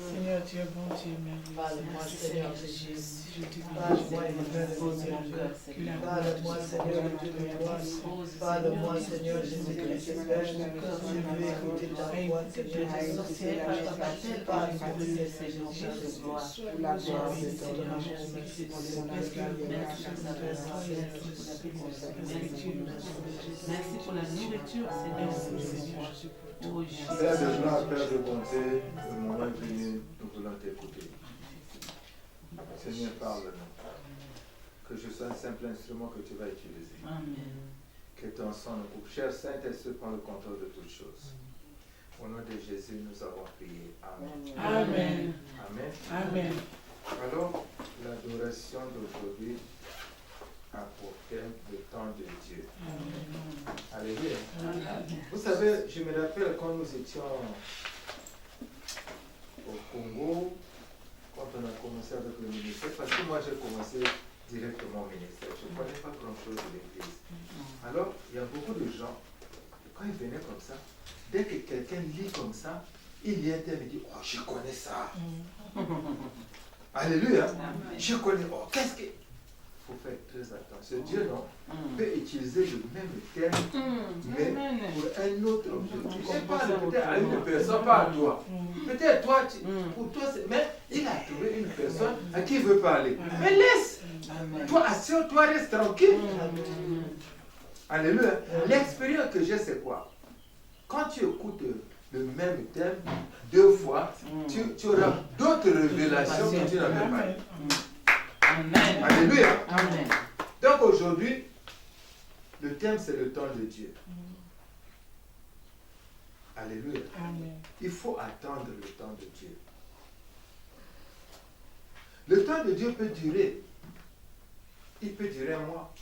Seigneur Dieu, bon Dieu, parle-moi, Seigneur Jésus. Je te Parle-moi, parle-moi, Seigneur, de Dieu de gloire. Parle-moi, Seigneur Jésus-Christ. Je veux écouter ta voix, Seigneur Jésus. Parle-moi, Seigneur Jésus. Pour la gloire de ton nom, Jésus. Merci pour la nourriture, Seigneur. Père de gloire, Père de bonté, le moment est venu, nous voulons t'écouter. Seigneur, parle-nous. Que je sois un simple instrument que tu vas utiliser. Amen. Que ton sang nous coupe. Cher Saint-Esprit, prends le contrôle de toutes choses. Au nom de Jésus, nous avons prié. Amen. Amen. Amen. Amen. Alors, l'adoration d'aujourd'hui a pour thème le temps de Dieu. Alléluia. Vous savez, je me rappelle quand nous étions au Congo, quand on a commencé avec le ministère, parce que moi j'ai commencé directement au ministère, je ne connais pas grand-chose de l'église. Alors, il y a beaucoup de gens, quand ils venaient comme ça, dès que quelqu'un lit comme ça, il vient et me dit, oh, je connais ça. Alléluia. Je connais, oh, qu'est-ce que... Il faut faire très attention. Dieu, non, peut utiliser le même terme, mais pour un autre objectif. Il parle peut-être à une personne, pas à toi. Peut-être toi, pour toi, mais il a trouvé une personne à qui il veut parler. Mais laisse. Toi, assure-toi, reste tranquille. Alléluia. L'expérience que j'ai, c'est quoi? Quand tu écoutes le même thème 2 fois, tu auras d'autres révélations que tu n'avais pas. Amen. Alléluia. Amen. Donc aujourd'hui, le thème c'est le temps de Dieu. Alléluia. Amen. Il faut attendre le temps de Dieu. Le temps de Dieu peut durer. Il peut durer 1 mois.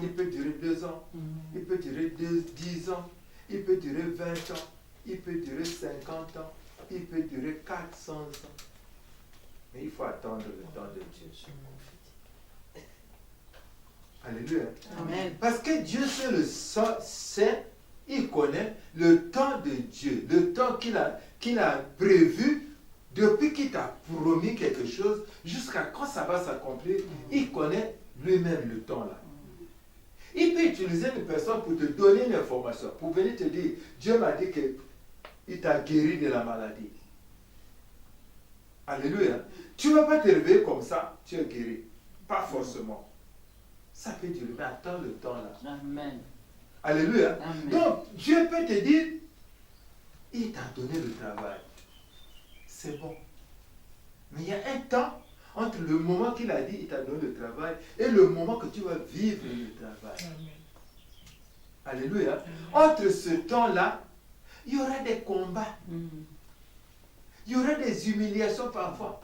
Il peut durer 2 ans. Il peut durer 10 ans. Il peut durer 20 ans. Il peut durer 50 ans. Il peut durer 400 ans. Mais il faut attendre le temps de Dieu. Alléluia. Amen. Parce que Dieu sait, il connaît le temps de Dieu, le temps qu'il a prévu depuis qu'il t'a promis quelque chose jusqu'à quand ça va s'accomplir. Il connaît lui-même le temps là. Il peut utiliser une personne pour te donner une information, pour venir te dire, Dieu m'a dit qu'il t'a guéri de la maladie. Alléluia. Tu ne vas pas te réveiller comme ça, tu es guéri. Pas forcément. Ça peut durer, mais attends le temps là. Amen. Alléluia. Amen. Donc, Dieu peut te dire, il t'a donné le travail. C'est bon. Mais il y a un temps entre le moment qu'il a dit, il t'a donné le travail, et le moment que tu vas vivre le travail. Alléluia. Entre ce temps-là, il y aura des combats. Il y aura des humiliations parfois.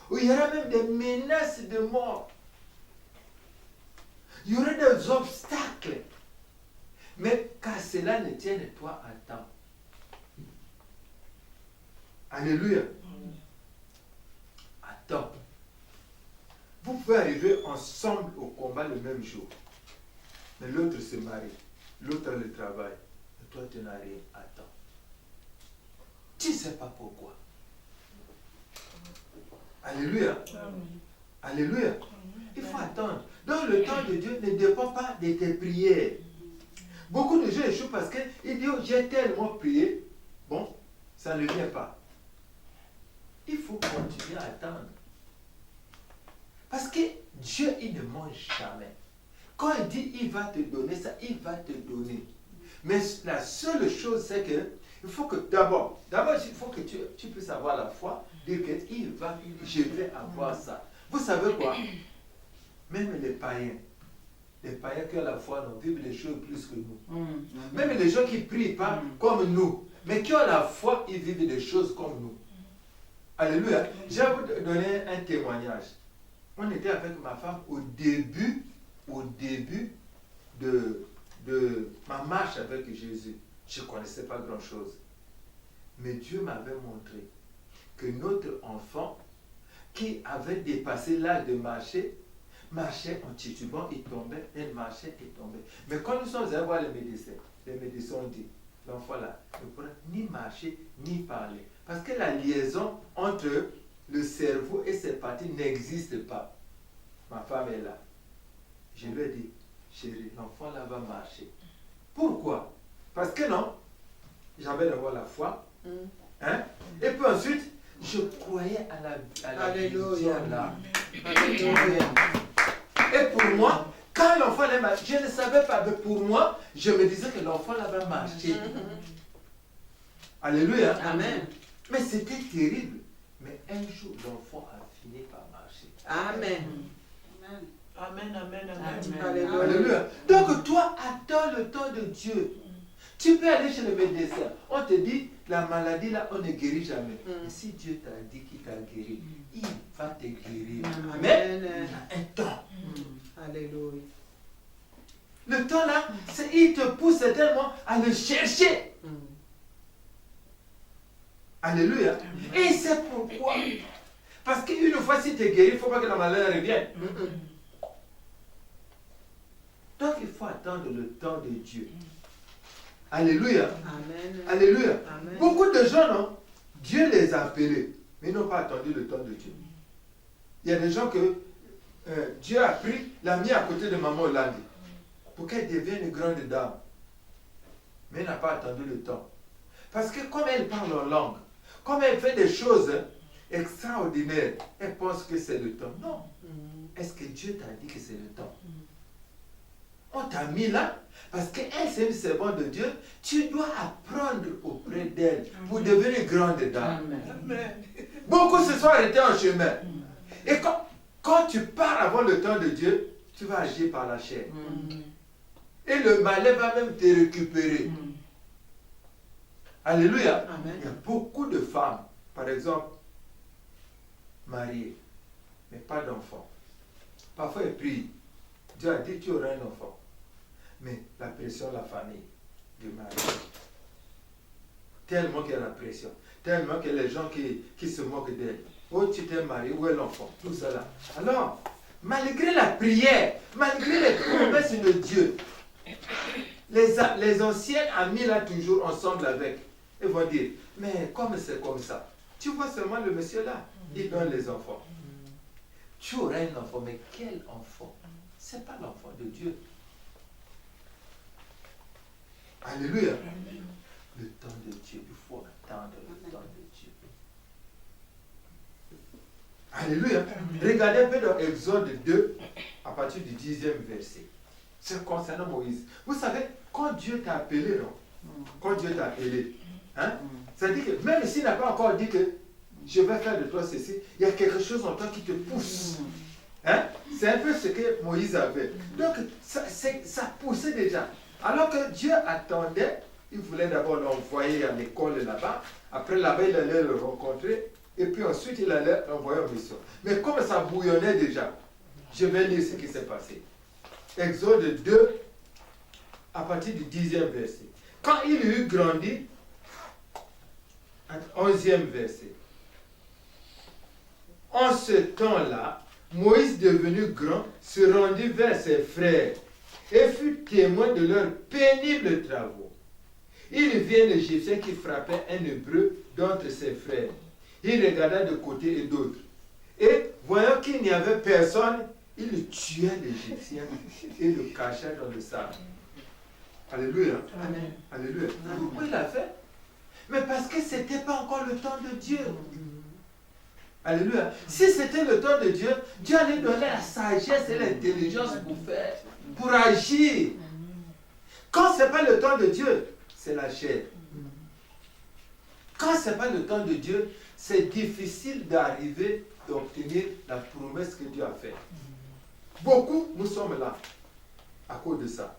Ou il y aura même des menaces de mort. Il y aura des obstacles. Mais qu'à cela ne tienne toi à temps. Alléluia. Attends. Vous pouvez arriver ensemble au combat le même jour. Mais l'autre se marie. L'autre a le travail. Et toi, tu n'as rien. Attends. Tu ne sais pas pourquoi. Alléluia. Alléluia. Il faut attendre. Donc le temps de Dieu ne dépend pas de tes prières. Beaucoup de gens échouent parce qu'ils disent, oh, j'ai tellement prié. Bon, ça ne vient pas. Il faut continuer à attendre. Parce que Dieu, il ne mange jamais. Quand il dit, il va te donner ça, il va te donner. Mais la seule chose, c'est que il Il faut que d'abord, il faut que tu puisses avoir la foi, dire que je vais avoir ça. Vous savez quoi? Même les païens qui ont la foi, non, vivent des choses plus que nous. Même les gens qui ne prient pas comme nous, mais qui ont la foi, ils vivent des choses comme nous. Alléluia. Je vais vous donner un témoignage. On était avec ma femme au début de ma marche avec Jésus. Je ne connaissais pas grand-chose. Mais Dieu m'avait montré que notre enfant, qui avait dépassé l'âge de marcher en titubant, il tombait, elle marchait et tombait. Mais quand nous sommes allés voir les médecins ont dit, l'enfant là ne pourra ni marcher ni parler. Parce que la liaison entre le cerveau et ses parties n'existe pas. Ma femme est là. Je lui ai dit, chérie, l'enfant là va marcher. Pourquoi? Parce que non, j'avais d'abord la foi. Hein? Et puis ensuite, je croyais à la vision là. Alléluia. Et pour moi, quand l'enfant allait marcher, je ne savais pas, mais pour moi, je me disais que l'enfant là va marcher. Alléluia. Amen. Mais c'était terrible. Mais un jour, l'enfant a fini par marcher. Amen. Amen, amen, amen. Alléluia. Alléluia. Donc toi, attends le temps de Dieu. Tu peux aller chez le médecin. On te dit, la maladie là, on ne guérit jamais. Mais si Dieu t'a dit qu'il t'a guéri, il va te guérir. Mais il y a un temps. Alléluia. Le temps là, il te pousse tellement à le chercher. Alléluia. Et c'est pourquoi. Parce qu'une fois si tu es guéri, il ne faut pas que la maladie revienne. Donc il faut attendre le temps de Dieu. Alléluia. Amen. Alléluia. Amen. Beaucoup de gens, non, Dieu les a appelés, mais ils n'ont pas attendu le temps de Dieu. Il y a des gens que Dieu a pris, l'a mis à côté de maman Hollande pour qu'elle devienne une grande dame. Mais elle n'a pas attendu le temps. Parce que comme elle parle en langue, comme elle fait des choses extraordinaires, elle pense que c'est le temps. Non. Est-ce que Dieu t'a dit que c'est le temps? On t'a mis là parce qu'elle, c'est une servante de Dieu. Tu dois apprendre auprès d'elle pour devenir grande dame. Amen. Beaucoup se sont arrêtés en chemin. Et quand tu pars avant le temps de Dieu, tu vas agir par la chair. Et le malin va même te récupérer. Alléluia. Amen. Il y a beaucoup de femmes, par exemple, mariées, mais pas d'enfants. Parfois, elles prient. Dieu a dit, tu auras un enfant. Mais la pression de la famille, du mari. Tellement qu'il y a la pression. Tellement que les gens qui se moquent d'elle. Oh, tu t'es marié, où est l'enfant? Tout cela. Alors, malgré la prière, malgré les promesses de Dieu, les anciens amis là toujours ensemble avec, ils vont dire, mais comme c'est comme ça, tu vois seulement le monsieur là, il donne les enfants. Tu auras un enfant, mais quel enfant? Ce n'est pas l'enfant de Dieu. Alléluia. Le temps de Dieu, il faut attendre le temps de Dieu. Alléluia. Regardez un peu dans Exode 2, à partir du 10e verset. C'est concernant Moïse. Vous savez, quand Dieu t'a appelé, non? Quand Dieu t'a appelé, hein? Ça dit que même s'il n'a pas encore dit que je vais faire de toi ceci, il y a quelque chose en toi qui te pousse. Hein? C'est un peu ce que Moïse avait. Donc, ça poussait déjà. Alors que Dieu attendait, il voulait d'abord l'envoyer à l'école là-bas. Après, là-bas, il allait le rencontrer. Et puis ensuite, il allait l'envoyer en mission. Mais comme ça bouillonnait déjà, je vais lire ce qui s'est passé. Exode 2, à partir du 10e verset. Quand il eut grandi, 11e verset. En ce temps-là, Moïse, devenu grand, se rendit vers ses frères et fut témoin de leurs pénibles travaux. Il vit un Égyptien qui frappait un Hébreu d'entre ses frères. Il regarda de côté et d'autre. Et voyant qu'il n'y avait personne, il tua l'Égyptien et le cacha dans le sable. Alléluia. Amen. Alléluia. Pourquoi il a fait? Mais parce que ce n'était pas encore le temps de Dieu. Alléluia. Si c'était le temps de Dieu, Dieu allait donner la sagesse et l'intelligence pour faire, pour agir. Quand ce n'est pas le temps de Dieu, c'est la chair. Quand ce n'est pas le temps de Dieu, c'est difficile d'arriver, d'obtenir la promesse que Dieu a faite. Beaucoup, nous sommes là à cause de ça.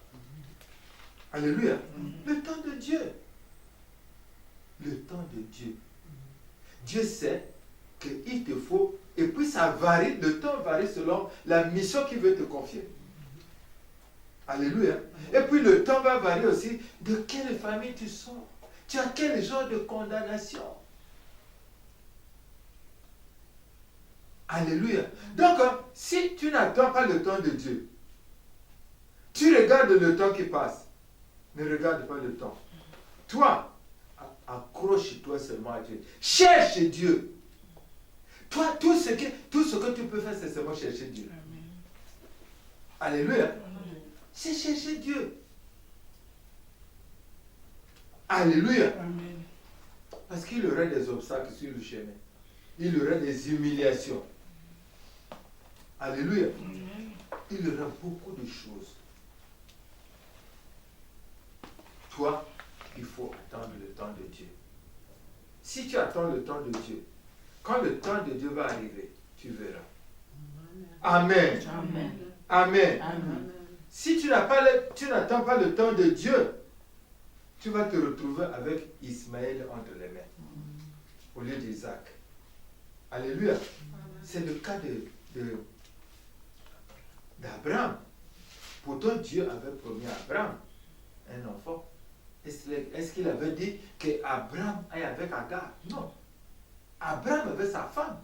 Alléluia. Le temps de Dieu. Le temps de Dieu. Dieu sait qu'il te faut, et puis ça varie, le temps varie selon la mission qu'il veut te confier. Alléluia. Et puis le temps va varier aussi de quelle famille tu sors. Tu as quel genre de condamnation. Alléluia. Donc, si tu n'attends pas le temps de Dieu, tu regardes le temps qui passe. Ne regarde pas le temps. Toi, accroche-toi seulement à Dieu. Cherche Dieu. Toi, tout ce que tu peux faire, c'est seulement chercher Dieu. Alléluia. C'est chercher Dieu. Alléluia. Parce qu'il y aura des obstacles sur le chemin. Il y aura des humiliations. Alléluia. Il y aura beaucoup de choses. Toi, il faut attendre le temps de Dieu. Si tu attends le temps de Dieu, quand le temps de Dieu va arriver, tu verras. Amen. Amen. Amen. Amen. Si tu n'attends pas le temps de Dieu, tu vas te retrouver avec Ismaël entre les mains, au lieu d'Isaac. Alléluia. C'est le cas d'Abraham. Pourtant, Dieu avait promis à Abraham un enfant. Est-ce qu'il avait dit qu'Abraham aille avec Agar? Non. Abraham avait sa femme.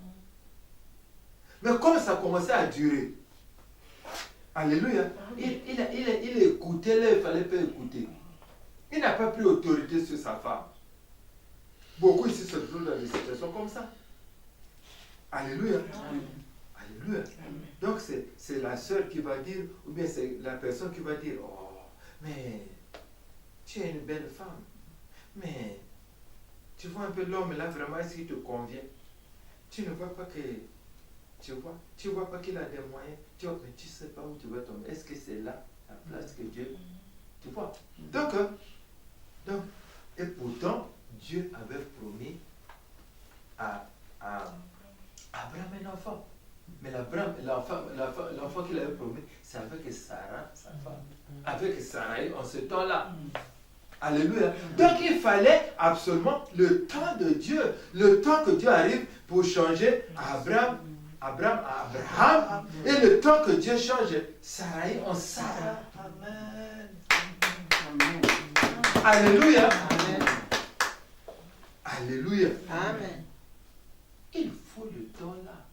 Mais comme ça commençait à durer, alléluia, il écoutait là, il ne fallait pas écouter. Il n'a pas pris autorité sur sa femme. Beaucoup ici se trouvent dans des situations comme ça. Alléluia. Amen. Alléluia. Donc c'est la sœur qui va dire, ou bien c'est la personne qui va dire, oh, mais tu es une belle femme. Mais tu vois un peu l'homme là, vraiment, est-ce qu'il te convient? Tu ne vois pas que, tu vois pas qu'il a des moyens. Tu vois, mais tu ne sais pas où tu vas tomber. Est-ce que c'est là la place que Dieu... Tu vois? Donc, et pourtant, Dieu avait promis à Abraham un enfant. Mais l'enfant qu'il avait promis, c'est avec Sarah, sa femme. Avec Sarai en ce temps-là. Alléluia. Donc il fallait absolument le temps de Dieu, le temps que Dieu arrive pour changer Abraham à Abraham, et le temps que Dieu change Sarai en Sarah. Amen. Alléluia. Amen. Alléluia. Amen. Il faut le temps là.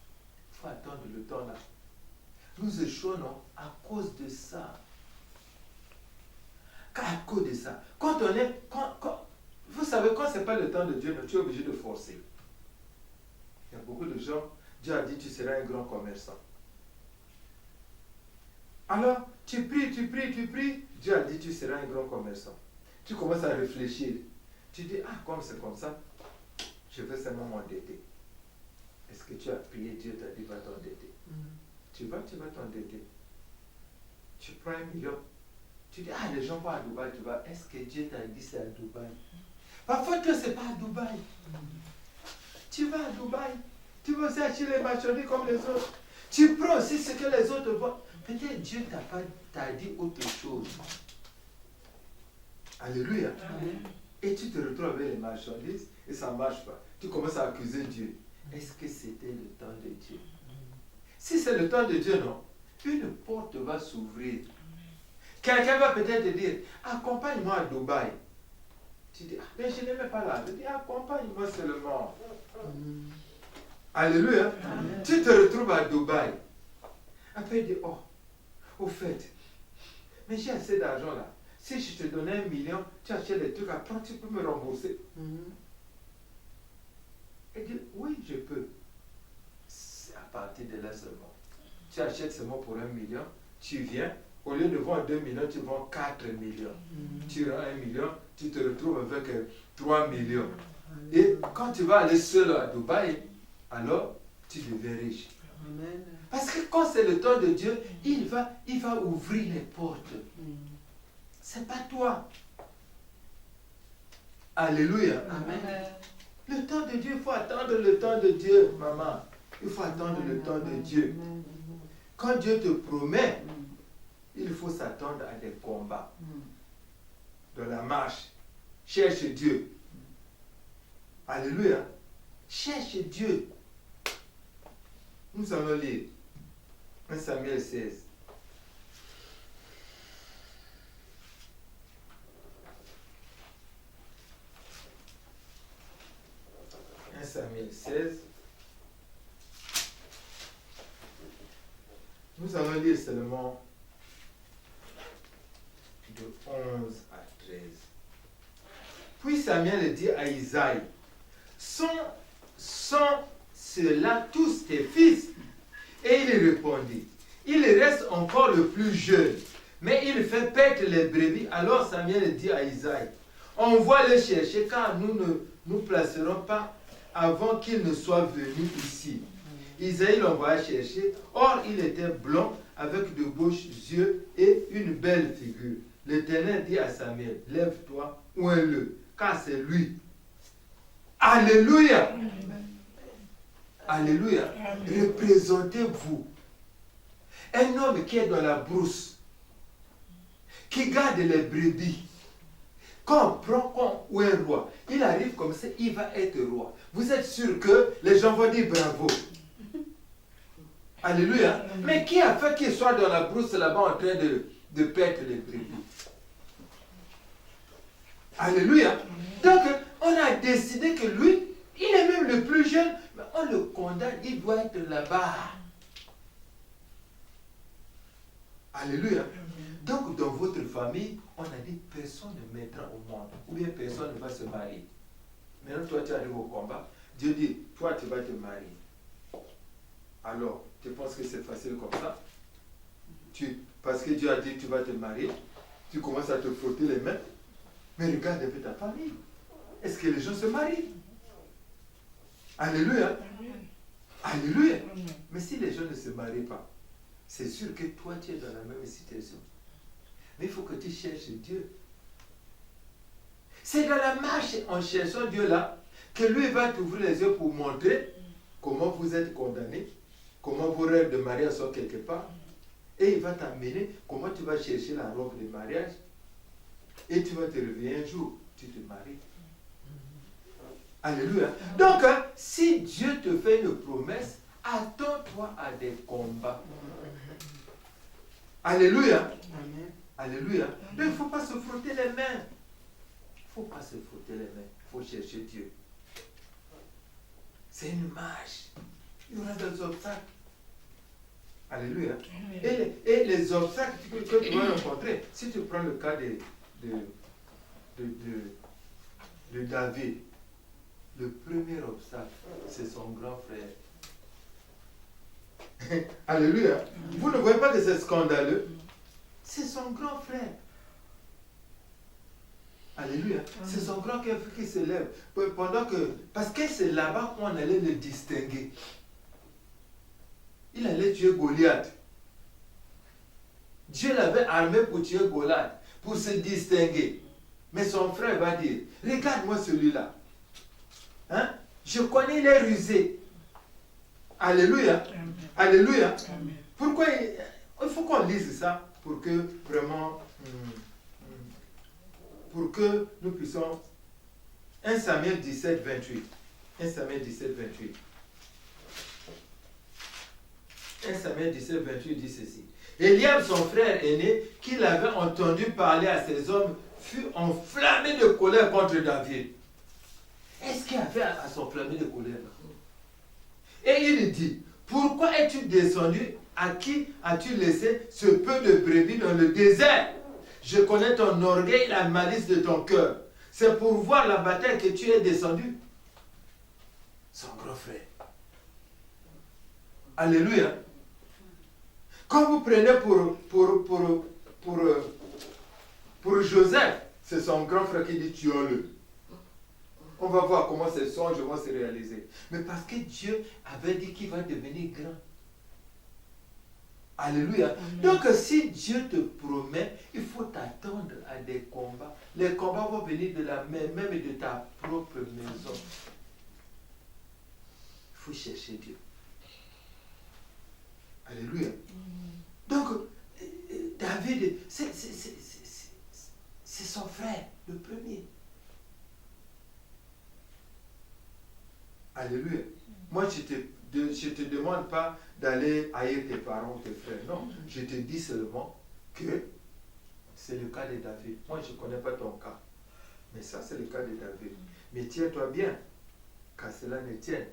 Il faut attendre le temps là. Nous échouons à cause de ça. À cause de ça. Quand on est... vous savez, quand ce n'est pas le temps de Dieu, tu es obligé de forcer. Il y a beaucoup de gens, Dieu a dit tu seras un grand commerçant. Alors, tu pries, Dieu a dit tu seras un grand commerçant. Tu commences à réfléchir. Tu dis, comme c'est comme ça, je vais seulement m'endetter. Est-ce que tu as prié, Dieu t'a dit va t'endetter? Tu vas t'endetter. Tu prends 1 million. Tu dis, les gens vont à Dubaï, tu vas. Est-ce que Dieu t'a dit c'est à Dubaï? Parfois, que ce n'est pas à Dubaï. Tu vas à Dubaï. Tu vas aussi acheter les marchandises comme les autres. Tu prends aussi ce que les autres voient. Peut-être Dieu t'a dit autre chose. Alléluia. Amen. Et tu te retrouves avec les marchandises et ça ne marche pas. Tu commences à accuser Dieu. Est-ce que c'était le temps de Dieu? Si c'est le temps de Dieu, non. Une porte va s'ouvrir. Quelqu'un va peut-être te dire, accompagne-moi à Dubaï. Tu dis, mais je n'aimais pas là. Je dis, accompagne-moi seulement. Alléluia. Amen. Tu te retrouves à Dubaï. Après, il dit, au fait, mais j'ai assez d'argent là. Si je te donnais 1 million, tu achètes des trucs, après tu peux me rembourser. Il dit, oui, je peux. C'est à partir de là seulement. Tu achètes seulement pour 1 million, tu viens, au lieu de vendre 2 millions, tu vends 4 millions. Tu rends 1 million, tu te retrouves avec 3 millions. Et quand tu vas aller seul à Dubaï, alors tu deviens riche. Amen. Parce que quand c'est le temps de Dieu, il va ouvrir les portes. C'est pas toi. Alléluia. Amen. Le temps de Dieu, il faut attendre le temps de Dieu, maman. Il faut attendre le temps de Dieu. Quand Dieu te promet, il faut s'attendre à des combats. Dans la marche, cherche Dieu. Alléluia. Cherche Dieu. Nous allons lire 1 Samuel 16. Samuel 16. Nous allons lire seulement de 11 à 13. Puis Samuel dit à Isaïe, sont ceux-là tous tes fils? Et il répondit, il reste encore le plus jeune, mais il fait paître les brebis. Alors Samuel dit à Isaïe, on va le chercher car nous ne nous placerons pas avant qu'il ne soit venu ici. Isaïe l'envoya chercher. Or, il était blond, avec de beaux yeux et une belle figure. L'Éternel dit à Samuel, lève-toi, oins-le, car c'est lui. Alléluia. Alléluia. Représentez-vous. Un homme qui est dans la brousse, qui garde les brebis, quand on prend ou un roi, il arrive comme ça, il va être roi. Vous êtes sûr que les gens vont dire bravo. Alléluia. Mais qui a fait qu'il soit dans la brousse là-bas en train de perdre les brebis? Alléluia. Donc, on a décidé que lui, il est même le plus jeune, mais on le condamne, il doit être là-bas. Alléluia. Donc, dans votre famille, on a dit personne ne mettra au monde, ou bien personne ne va se marier. Maintenant, toi, tu arrives au combat. Dieu dit, toi, tu vas te marier. Alors, tu penses que c'est facile comme ça? Parce que Dieu a dit, tu vas te marier, tu commences à te frotter les mains. Mais regarde un peu ta famille. Est-ce que les gens se marient? Alléluia. Alléluia. Mais si les gens ne se marient pas, c'est sûr que toi, tu es dans la même situation. Mais il faut que tu cherches Dieu. C'est dans la marche en cherchant Dieu là que lui va t'ouvrir les yeux pour montrer comment vous êtes condamné, comment vos rêves de mariage sont quelque part. Et il va t'amener comment tu vas chercher la robe de mariage. Et tu vas te réveiller un jour, tu te maries. Alléluia. Donc, si Dieu te fait une promesse, attends-toi à des combats. Alléluia. Alléluia. Mais il ne faut pas se frotter les mains. Il ne faut pas se frotter les mains. Il faut chercher Dieu. C'est une marche. Il y aura des obstacles. Alléluia. Et les obstacles que tu vas rencontrer, si tu prends le cas de David, le premier obstacle, c'est son grand frère. Alléluia. Vous ne voyez pas que c'est scandaleux? C'est son grand frère. Alléluia. C'est son grand frère qui se lève. Parce que c'est là-bas qu'on allait le distinguer. Il allait tuer Goliath. Dieu l'avait armé pour tuer Goliath, pour se distinguer. Mais son frère va dire, regarde-moi celui-là. Hein? Je connais les rusés. Alléluia. Alléluia. Pourquoi il faut qu'on lise ça pour que vraiment, pour que nous puissions. 1 Samuel 17, 28. 1 Samuel 17, 28. 1 Samuel 17, 28 dit ceci. Eliab, son frère aîné, qui l'avait entendu parler à ses hommes, fut enflammé de colère contre David. Est-ce qu'il avait à s'enflammer de colère? Et il dit, pourquoi es-tu descendu? À qui as-tu laissé ce peu de brebis dans le désert? Je connais ton orgueil et la malice de ton cœur. C'est pour voir la bataille que tu es descendu. Son grand frère. Alléluia. Quand vous prenez pour Joseph, c'est son grand frère qui dit tuons-le. On va voir comment ces songes vont se réaliser. Mais parce que Dieu avait dit qu'il va devenir grand. Alléluia. Donc si Dieu te promet, il faut t'attendre à des combats. Les combats vont venir de la même de ta propre maison. faut chercher Dieu. Alléluia. Donc, David, c'est son frère, le premier. Alléluia. Moi, je te demande pas d'aller haïr tes parents ou tes frères. Non, je te dis seulement que c'est le cas de David. Moi, je ne connais pas ton cas. Mais ça, c'est le cas de David. Mais tiens-toi bien, car cela ne tienne.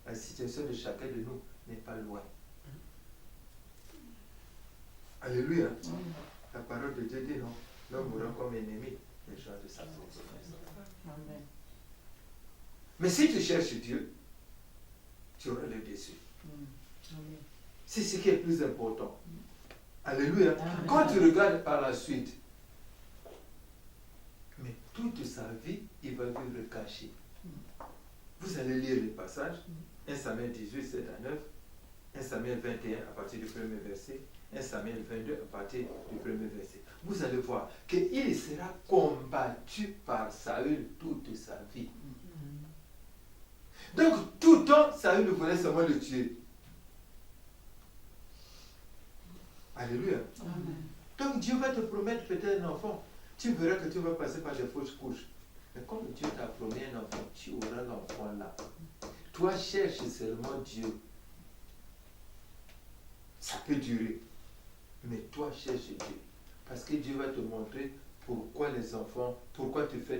La situation de chacun de nous n'est pas loin. Alléluia. La parole de Dieu dit non. L'homme mourra comme ennemi des gens de sa souffrance. Amen. Mais si tu cherches Dieu, tu auras le dessus. Amen. C'est ce qui est plus important. Alléluia. Amen. Quand tu regardes par la suite, mais toute sa vie, il va vivre caché. Vous allez lire les passages. 1 Samuel 18, 7 à 9. 1 Samuel 21 à partir du premier verset. 1 Samuel 22 à partir du premier verset. Vous allez voir qu'il sera combattu par Saül toute sa vie. Donc, tout le temps, Saül voulait seulement le tuer. Alléluia. Amen. Donc, Dieu va te promettre peut-être un enfant. Tu verras que tu vas passer par des fausses couches. Mais comme Dieu t'a promis un enfant, tu auras l'enfant là. Toi, cherche seulement Dieu. Ça peut durer. Mais toi, cherche Dieu. Parce que Dieu va te montrer pourquoi les enfants, pourquoi tu fais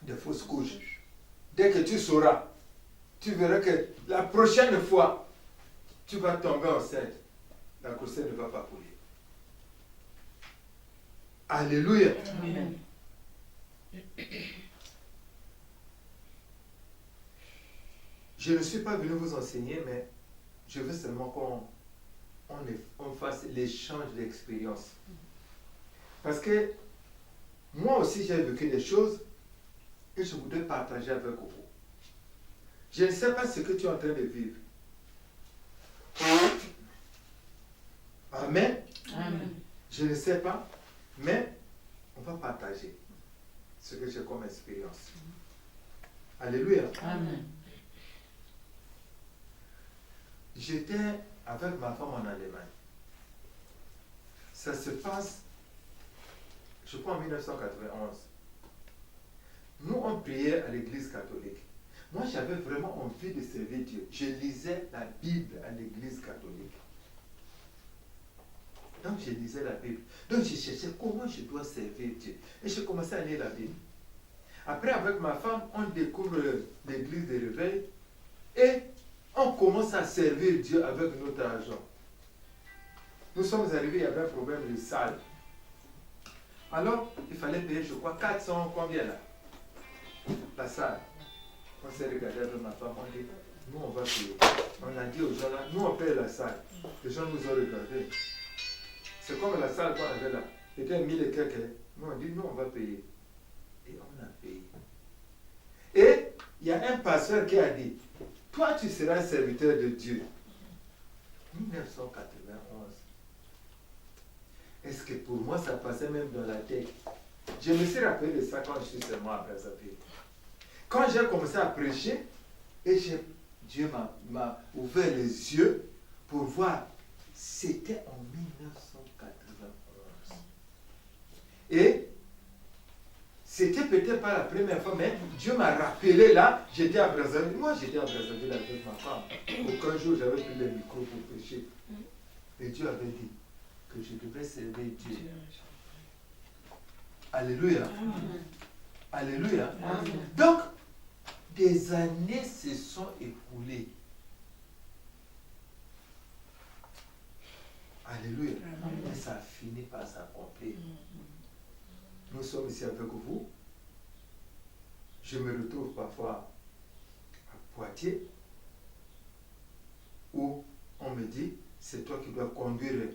des fausses couches. Dès que tu sauras, tu verras que la prochaine fois, tu vas tomber enceinte. La grossesse ne va pas couler. Alléluia. Amen. Je ne suis pas venu vous enseigner, mais je veux seulement qu'on fasse l'échange d'expérience. Parce que moi aussi, j'ai vécu des choses et je voudrais partager avec vous. Je ne sais pas ce que tu es en train de vivre. Amen. Amen. Je ne sais pas, mais on va partager ce que j'ai comme expérience. Alléluia. Amen. J'étais avec ma femme en Allemagne. Ça se passe, je crois, en 1991. Nous, on priait à l'église catholique. Moi, j'avais vraiment envie de servir Dieu. Je lisais la Bible à l'église catholique. Donc, je lisais la Bible. Donc, je cherchais comment je dois servir Dieu. Et je commençais à lire la Bible. Après, avec ma femme, on découvre l'église de réveil et on commence à servir Dieu avec notre argent. Nous sommes arrivés, il y avait un problème de salle. Alors, il fallait payer, je crois, 400, combien là? La salle. On s'est regardé avec ma femme, on dit, nous on va payer. On a dit aux gens là, nous on paye la salle. Les gens nous ont regardés. C'est comme la salle qu'on avait là. C'était 1000 et quelques. Nous on dit, nous on va payer. Et on a payé. Et il y a un pasteur qui a dit, toi tu seras serviteur de Dieu. 1991. Est-ce que pour moi ça passait même dans la tête? Je me suis rappelé de ça quand je suis seulement à Brazzaville. Quand j'ai commencé à prêcher, et Dieu m'a ouvert les yeux pour voir, c'était en 1991. Et c'était peut-être pas la première fois, mais Dieu m'a rappelé là, j'étais à Brazzaville. Moi, j'étais à Brazzaville avec ma femme. Aucun jour, j'avais pris le micro pour prêcher. Et Dieu avait dit que je devrais servir Dieu. Alléluia. Amen. Alléluia. Amen. Donc, des années se sont écoulées. Alléluia. Et ça a fini par s'accomplir. Nous sommes ici avec vous. Je me retrouve parfois à Poitiers où on me dit, c'est toi qui dois conduire,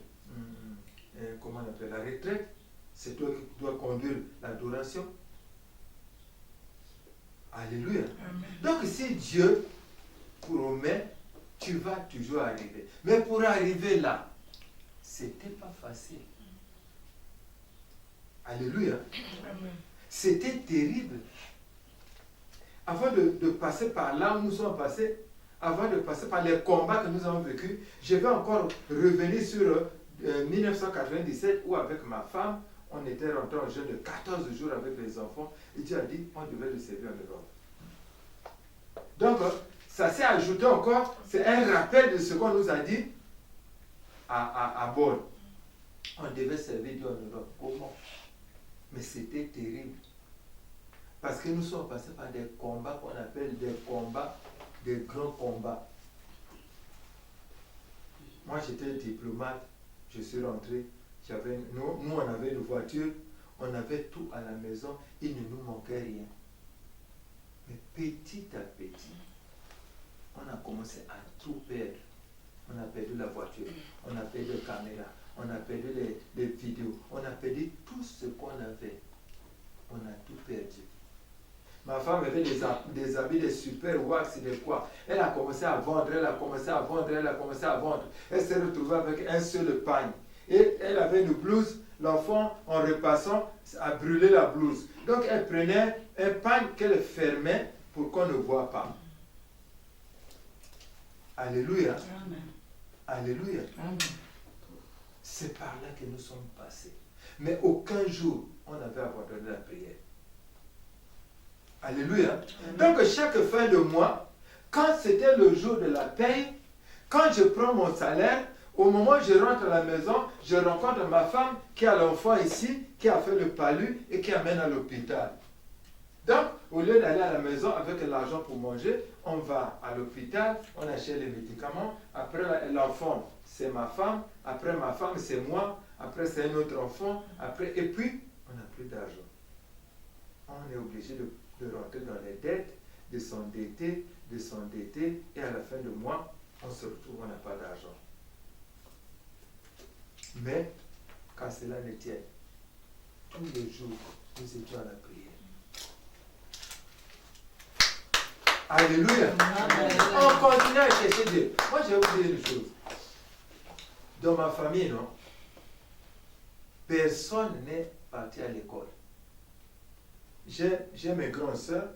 comment on appelle, la retraite. C'est toi qui dois conduire l'adoration. Alléluia. Amen. Donc si Dieu promet, tu vas toujours arriver. Mais pour arriver là, c'était pas facile. Alléluia. Amen. C'était terrible. Avant de passer par là où nous sommes passés, avant de passer par les combats que nous avons vécus, je vais encore revenir sur 1997 où avec ma femme, on était rentré en jeûne de 14 jours avec les enfants et Dieu a dit on devait le servir en Europe. Donc, ça s'est ajouté encore, c'est un rappel de ce qu'on nous a dit à Bonn. On devait servir Dieu en Europe. Comment? Mais c'était terrible. Parce que nous sommes passés par des combats qu'on appelle des combats, des grands combats. Moi, j'étais diplomate, je suis rentré, nous, on avait une voiture, on avait tout à la maison, il ne nous manquait rien. Mais petit à petit, on a commencé à tout perdre. On a perdu la voiture, on a perdu les caméras, on a perdu les vidéos, on a perdu tout ce qu'on avait. On a tout perdu. Ma femme avait des habits, des super wax, des quoi. Elle a commencé à vendre, elle a commencé à vendre. Elle s'est retrouvée avec un seul pagne. Et elle avait une blouse, l'enfant, en repassant, a brûlé la blouse. Donc elle prenait un pagne qu'elle fermait pour qu'on ne voit pas. Alléluia. Amen. Alléluia. Amen. C'est par là que nous sommes passés. Mais aucun jour, on n'avait abandonné la prière. Alléluia. Donc chaque fin de mois, quand c'était le jour de la paye, quand je prends mon salaire, au moment où je rentre à la maison, je rencontre ma femme qui a l'enfant ici, qui a fait le palu et qui amène à l'hôpital. Donc, au lieu d'aller à la maison avec l'argent pour manger, on va à l'hôpital, on achète les médicaments. Après, l'enfant, c'est ma femme. Après, ma femme, c'est moi. Après, c'est un autre enfant. Après, et puis, on n'a plus d'argent. On est obligé de rentrer dans les dettes, de s'endetter. Et à la fin du mois, on se retrouve, on n'a pas d'argent. Mais, quand cela ne tient, tous les jours, nous étions à la prière. Alléluia. On continue à chercher Dieu. Moi, je vais vous dire une chose. Dans ma famille, non, personne n'est parti à l'école. J'ai mes grandes sœurs.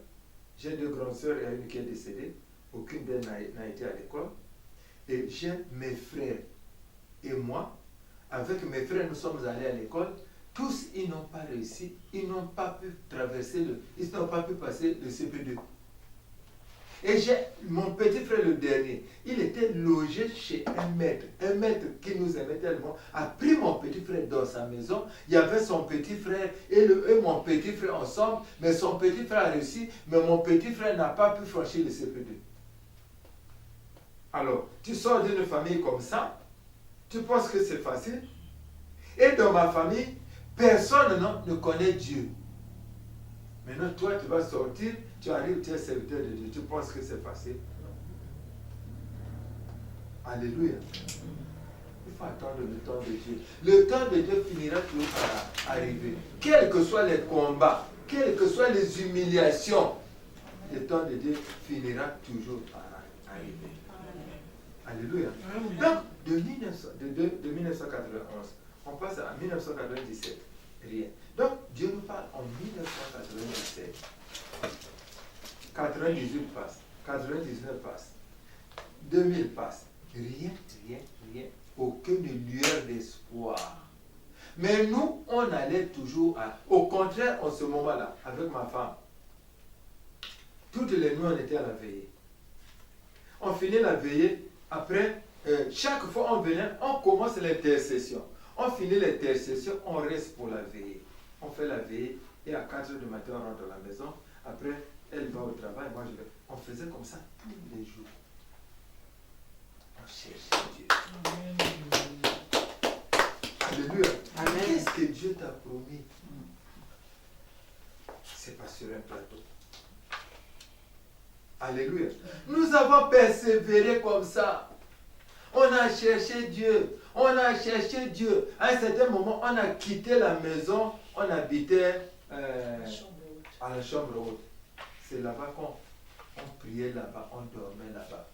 J'ai 2 grandes sœurs et une qui est décédée. Aucune d'elles n'a été à l'école. Et j'ai mes frères et moi. Avec mes frères, nous sommes allés à l'école. Tous, ils n'ont pas réussi. Ils n'ont pas pu ils n'ont pas pu passer le CP2. Et j'ai mon petit frère, le dernier, il était logé chez un maître qui nous aimait tellement, a pris mon petit frère dans sa maison. Il y avait son petit frère et mon petit frère ensemble, mais son petit frère a réussi, mais mon petit frère n'a pas pu franchir le CP2. Alors, tu sors d'une famille comme ça, tu penses que c'est facile? Et dans ma famille, personne ne connaît Dieu. Maintenant, toi, tu vas sortir, tu arrives, tu es serviteur de Dieu, tu penses que c'est facile. Alléluia. Il faut attendre le temps de Dieu. Le temps de Dieu finira toujours par arriver. Quels que soient les combats, quelles que soient les humiliations, le temps de Dieu finira toujours par arriver. Alléluia. Donc, de 1991, on passe à 1997. Rien. Donc, Dieu nous parle en 1997. 98 passe. 99 passe. 2000 passe. Rien. Aucune lueur d'espoir. Mais nous, on allait toujours à... Au contraire, en ce moment-là, avec ma femme, toutes les nuits, on était à la veillée. On finit la veillée. Après, chaque fois on venait, on commence l'intercession. On finit l'intercession, on reste pour la veillée. On fait la veillée et à 4 h du matin, on rentre à la maison. Après, elle va au travail, moi je vais. On faisait comme ça tous les jours. On cherchait Dieu. Alléluia. Qu'est-ce que Dieu t'a promis? C'est pas sur un plateau. Alléluia. Nous avons persévéré comme ça. On a cherché Dieu. On a cherché Dieu. À un certain moment, on a quitté la maison. On habitait à la chambre haute. C'est là-bas qu'on priait là-bas. On dormait là-bas.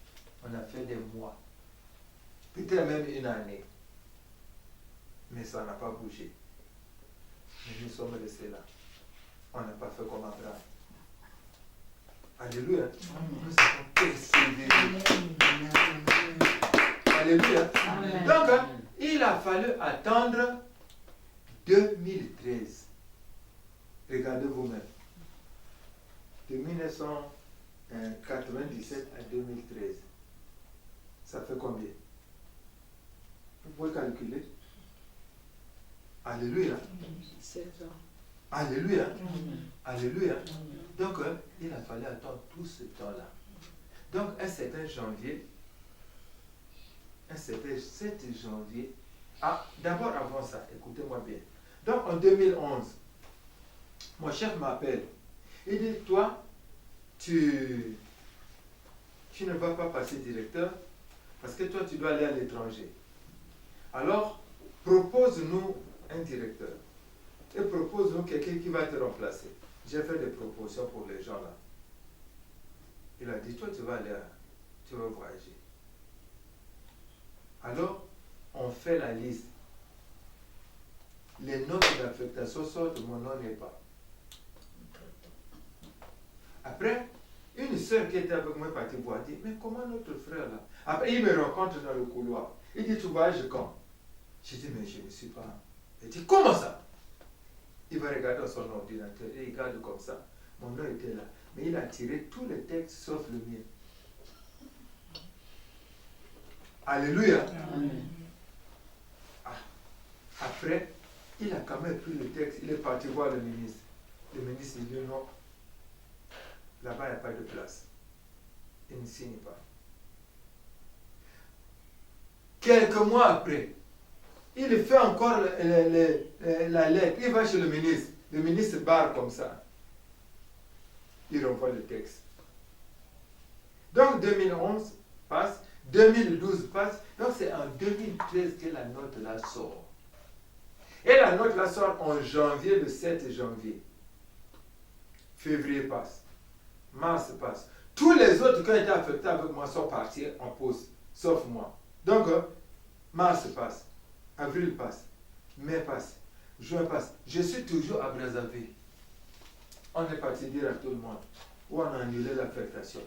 On a fait des mois. Peut-être même une année. Mais ça n'a pas bougé. Mais nous sommes restés là. On n'a pas fait comme Abraham. Alléluia. Nous avons persévéré. Alléluia. Amen. Donc, il a fallu attendre 2013. Regardez vous-même. De 1997 à 2013. Ça fait combien? Vous pouvez calculer. Alléluia. 7 ans. Alléluia. Alléluia. Donc, il a fallu attendre tout ce temps-là. Donc, un certain janvier, un certain 7 janvier, d'abord avant ça, écoutez-moi bien. Donc, en 2011, mon chef m'appelle. Il dit, toi, tu ne vas pas passer directeur parce que toi, tu dois aller à l'étranger. Alors, propose-nous un directeur et propose-nous quelqu'un qui va te remplacer. J'ai fait des propositions pour les gens là. Il a dit, toi, tu vas voyager. Alors, on fait la liste. Les notes d'affectation sortent, mon nom n'est pas. Après, une soeur qui était avec moi est partie voir, dit, mais comment notre frère là? Après, il me rencontre dans le couloir. Il dit, tu voyages quand? J'ai dit, mais je ne suis pas. Il dit, comment ça? Il va regarder dans son ordinateur et il regarde comme ça. Mon nom était là. Mais il a tiré tous les textes sauf le mien. Alléluia. Amen. Après, il a quand même pris le texte. Il est parti voir le ministre. Le ministre dit non. Là-bas, il n'y a pas de place. Il ne signe pas. Quelques mois après, il fait encore la lettre. Il va chez le ministre. Le ministre barre comme ça. Il renvoie le texte. Donc 2011 passe, 2012 passe. Donc c'est en 2013 que la note là sort. Et la note là sort en janvier, le 7 janvier. Février passe. Mars passe. Tous les autres qui ont été affectés avec moi sont partis en pause, sauf moi. Donc, mars passe, avril passe, mai passe, juin passe. Je suis toujours à Brazzaville. On est parti dire à tout le monde, où on a annulé l'affectation.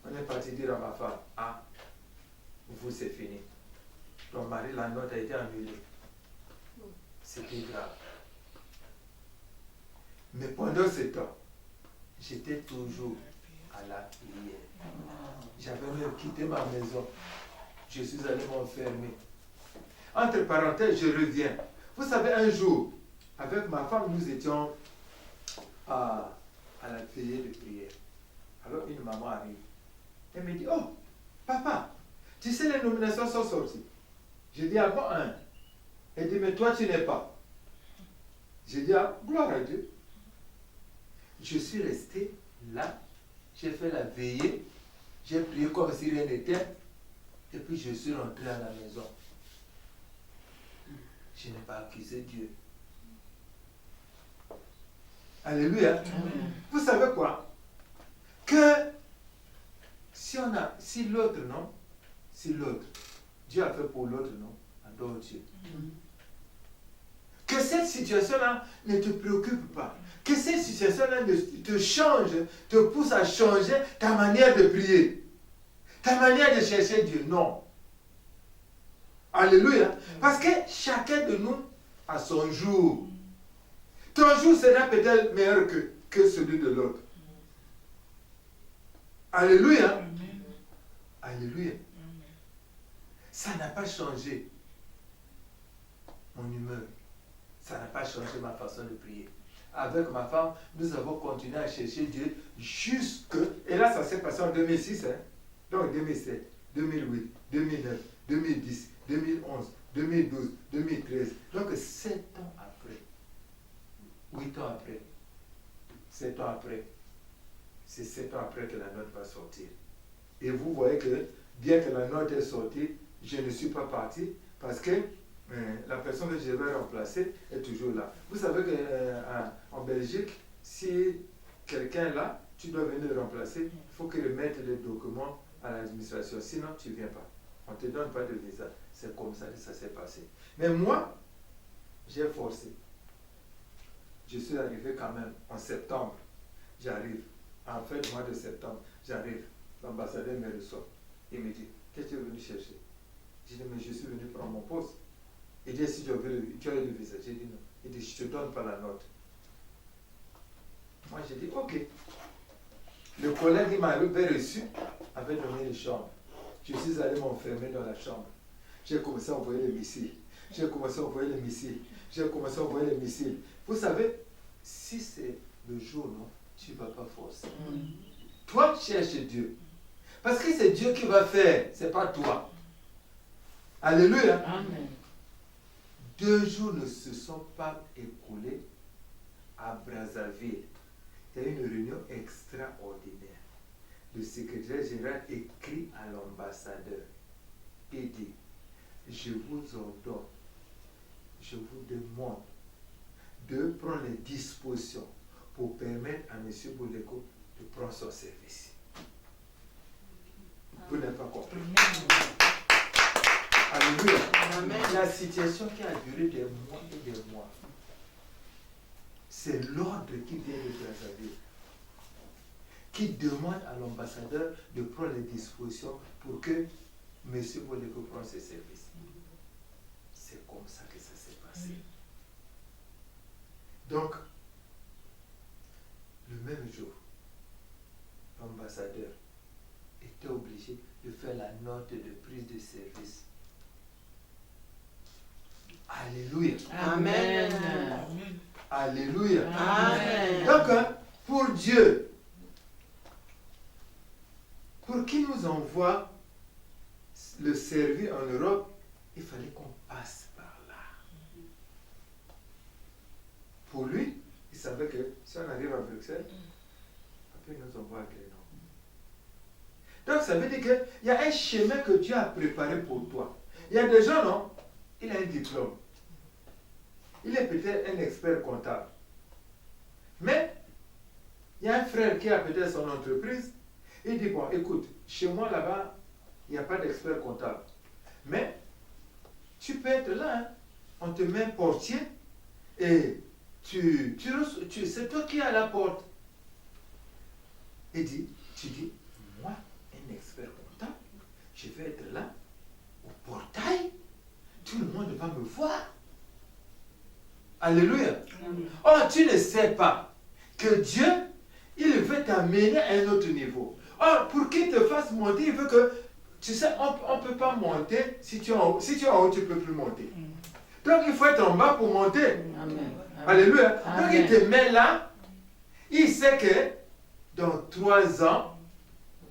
On est parti dire à ma femme, ah, vous c'est fini. Ton mari, la note a été annulée. C'était grave. Mais pendant ce temps, j'étais toujours à la prière. J'avais même quitté ma maison. Je suis allé m'enfermer. Entre parenthèses, je reviens. Vous savez, un jour, avec ma femme, nous étions à la veillée de prière. Alors une maman arrive. Elle me dit, oh, papa, tu sais les nominations sont sorties. Je dis, ah bon, hein? Elle dit, mais toi tu n'es pas. Je dis, ah, gloire à Dieu. Je suis resté là, j'ai fait la veillée, j'ai prié comme si rien n'était, et puis je suis rentré à la maison. Je n'ai pas accusé Dieu. Alléluia. Vous savez quoi? Que si l'autre, non, si l'autre, Dieu a fait pour l'autre, non, adore Dieu. Que cette situation-là ne te préoccupe pas. Que cette situation-là te change, te pousse à changer ta manière de prier, ta manière de chercher Dieu. Non. Alléluia. Parce que chacun de nous a son jour. Ton jour sera peut-être meilleur que celui de l'autre. Alléluia. Alléluia. Ça n'a pas changé mon humeur. Ça n'a pas changé ma façon de prier. Avec ma femme, nous avons continué à chercher Dieu jusque... Et là, ça s'est passé en 2006. Hein? Donc 2007, 2008, 2009, 2010, 2011, 2012, 2013. Donc 7 ans après. 8 ans après. 7 ans après. C'est 7 ans après que la note va sortir. Et vous voyez que, bien que la note est sortie, je ne suis pas parti parce que la personne que je vais remplacer est toujours là. Vous savez qu'en Belgique, si quelqu'un est là, tu dois venir le remplacer, il faut qu'il remette les documents à l'administration, sinon tu ne viens pas. On ne te donne pas de visa. C'est comme ça que ça s'est passé. Mais moi, j'ai forcé. Je suis arrivé quand même en septembre. J'arrive. En fait, mois de septembre, j'arrive. L'ambassadeur me reçoit. Il me dit, qu'est-ce que tu es venu chercher? J'ai dit, mais je suis venu prendre mon poste. Il dit, si tu as eu le visa. J'ai dit non. Il dit, je ne te donne pas la note. Moi, j'ai dit, ok. Le collègue qui m'avait reçu avait donné une chambre. Je suis allé m'enfermer dans la chambre. J'ai commencé à envoyer les missiles. J'ai commencé à envoyer les missiles. J'ai commencé à envoyer les missiles. Vous savez, si c'est le jour, non, tu ne vas pas forcer. Toi, cherche Dieu. Parce que c'est Dieu qui va faire, ce n'est pas toi. Alléluia. Amen. 2 jours ne se sont pas écoulés à Brazzaville. Il y a eu une réunion extraordinaire. Le secrétaire général écrit à l'ambassadeur et dit, je vous ordonne, je vous demande de prendre les dispositions pour permettre à M. Bouleko de prendre son service. Vous n'avez pas compris. Alléluia. Amen. La situation qui a duré des mois et des mois, c'est l'ordre qui vient de Brazzaville, qui demande à l'ambassadeur de prendre les dispositions pour que M. Bouleko prenne ses services. C'est comme ça que ça s'est passé. Donc, le même jour, l'ambassadeur était obligé de faire la note de prise de service. Alléluia. Amen. Alléluia. Amen. Donc, pour Dieu, pour qu'il nous envoie le servir en Europe, il fallait qu'on passe par là. Pour lui, il savait que si on arrive à Bruxelles, après il nous envoie à Glénan. Donc ça veut dire qu'il y a un chemin que Dieu a préparé pour toi. Il y a des gens, non, il a un diplôme. Il est peut-être un expert comptable. Mais, il y a un frère qui a peut-être son entreprise. Il dit, bon, écoute, chez moi là-bas, il n'y a pas d'expert comptable. Mais, tu peux être là, hein. On te met portier et c'est toi qui es à la porte. Il dit, tu dis, moi, un expert comptable, je vais être là, au portail, tout le monde va me voir. Alléluia. Oh, tu ne sais pas que Dieu, il veut t'amener à un autre niveau. Oh, pour qu'il te fasse monter, il veut que, tu sais, on ne peut pas monter, si tu es en haut, tu ne peux plus monter. Donc, il faut être en bas pour monter. Amen. Alléluia. Amen. Donc, il te met là, il sait que dans 3 ans,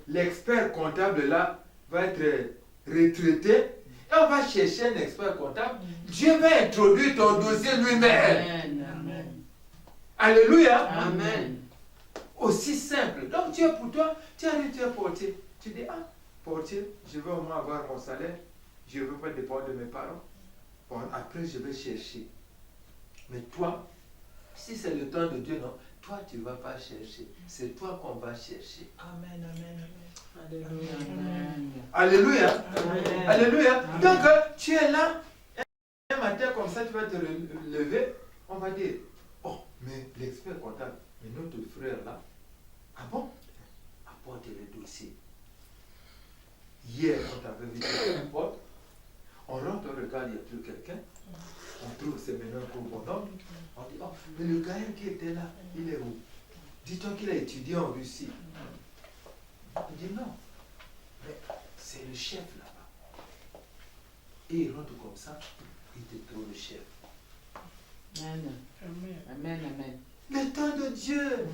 l'expert comptable là va être retraité. Et on va chercher un expert comptable. Dieu va introduire ton dossier lui-même. Amen. Amen. Alléluia. Amen. Aussi simple. Donc Dieu pour toi, tu arrives, tu es portier. Tu dis, ah, portier, je veux au moins avoir mon salaire. Je ne veux pas dépendre de mes parents. Bon, après, je vais chercher. Mais toi, si c'est le temps de Dieu, non, toi, tu ne vas pas chercher. C'est toi qu'on va chercher. Amen. Amen. Alléluia. Amen. Alléluia. Amen. Alléluia. Amen. Donc, tu es là, un matin comme ça, tu vas te lever, on va dire, oh, mais l'expert comptable, mais notre frère là, ah bon, apporte le dossier. Hier, on t'avait vu à la porte, on rentre, on regarde, il n'y a plus quelqu'un, on trouve c'est maintenant pour bon homme, on dit, oh, mais le gars qui était là, il est où? Dis-toi qu'il a étudié en Russie. Il dit non, mais c'est le chef là-bas. Et il rentre comme ça, il te trouve le chef. Amen. Amen. Amen. Le temps de Dieu.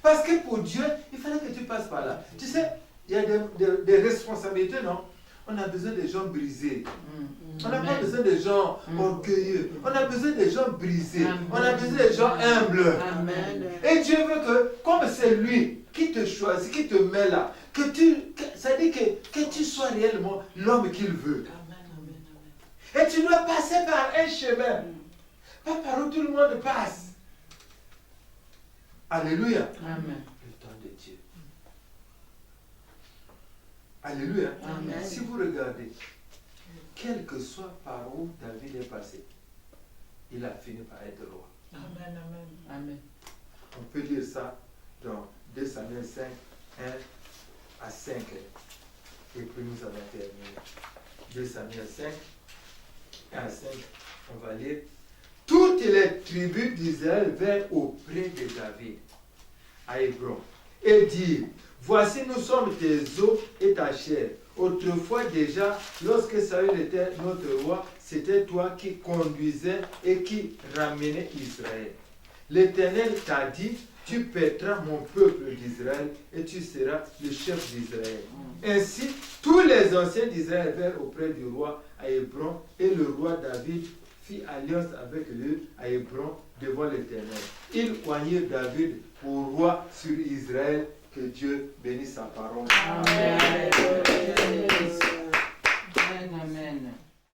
Parce que pour Dieu, il fallait que tu passes par là. Tu sais, il y a des responsabilités, non? On a besoin des gens brisés. On n'a pas besoin des gens orgueilleux. On a besoin des gens brisés. Amen. On a besoin des gens humbles. Amen. Et Dieu veut que, comme c'est lui qui te choisit, qui te met là, ça dit que tu sois réellement l'homme qu'il veut. Et tu dois passer par un chemin. Pas par où tout le monde passe. Alléluia. Amen. Le temps de Dieu. Alléluia. Amen. Si vous regardez, quel que soit par où David est passé, il a fini par être roi. Amen. Amen. On peut lire ça dans 2 Samuel 5, 1 à 5. Et puis nous allons terminer. 2 Samuel 5, 1 à 5, on va lire. Toutes les tribus d'Israël vinrent auprès de David à Hébron et dirent, voici nous sommes tes os et ta chair. Autrefois déjà, lorsque Saül était notre roi, c'était toi qui conduisais et qui ramenais Israël. L'Éternel t'a dit, tu paîtras mon peuple d'Israël et tu seras le chef d'Israël. Ainsi, tous les anciens d'Israël vinrent auprès du roi à Hébron et le roi David fit alliance avec eux à Hébron devant l'Éternel. Ils oignirent David pour roi sur Israël. Que Dieu bénisse sa parole. Amen. Amen. Amen.